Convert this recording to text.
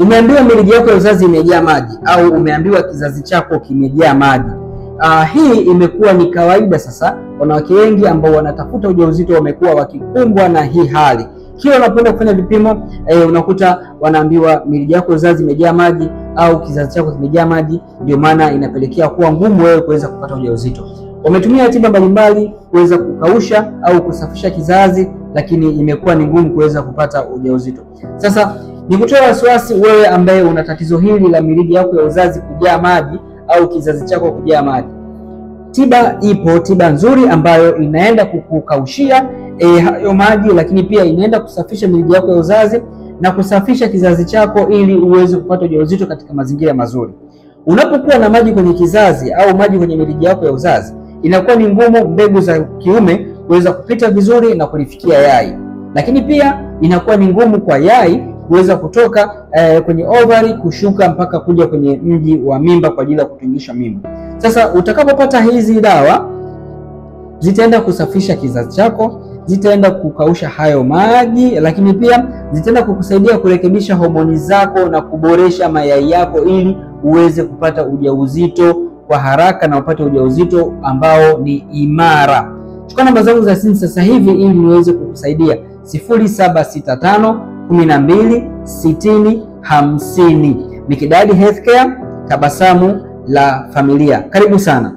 Umeambiwa mirija yako ya uzazi imejaa maji au umeambiwa kizazi chako kimejaa maji. Hii imekuwa ni kawaida sasa. Wanawake wengi ambao wanatafuta ujauzito wamekuwa wakikumbwa na hii hali. Kila unapoenda kufanya vipimo unakuta wanaambiwa mirija yako ya uzazi imejaa maji au kizazi chako kimejaa maji, ndio maana inapelekea kuwa ngumu wewe kuweza kupata ujauzito. Wametumia tiba mbalimbali kuweza kukausha au kusafisha kizazi, lakini imekuwa ni ngumu kuweza kupata ujauzito. Sasa nikutoa wasiwasi wewe ambaye una tatizo hili la mirija yako ya uzazi kujaa maji au kizazi chako kujaa maji. Tiba ipo, tiba nzuri ambayo inaenda kukaushia hayo maji, lakini pia inaenda kusafisha mirija yako ya uzazi na kusafisha kizazi chako ili uweze kupata ujauzito katika mazingira mazuri. Unapokuwa na maji kwenye kizazi au maji kwenye mirija yako ya uzazi, inakuwa ni ngumu mbegu za kiume kuweza kupita vizuri na kulifikia yai. Lakini pia inakuwa ni ngumu kwa yai kuweza kutoka kwenye ovary kushuka mpaka kuja kwenye mji wa mimba kwa ajili ya kutungisha mimba. Sasa utakapopata hizi dawa, zitaenda kusafisha kizazi chako, zitaenda kukausha hayo maji, lakini pia zitaenda kukusaidia kurekebisha homoni zako na kuboresha mayai yako ili uweze kupata ujauzito kwa haraka na upate ujauzito ambao ni imara. Chukua namba zangu za simu sasa hivi ili niweze kukusaidia. 0765 12 60 50. Mikidadi Healthcare, tabasamu la familia. Karibu sana.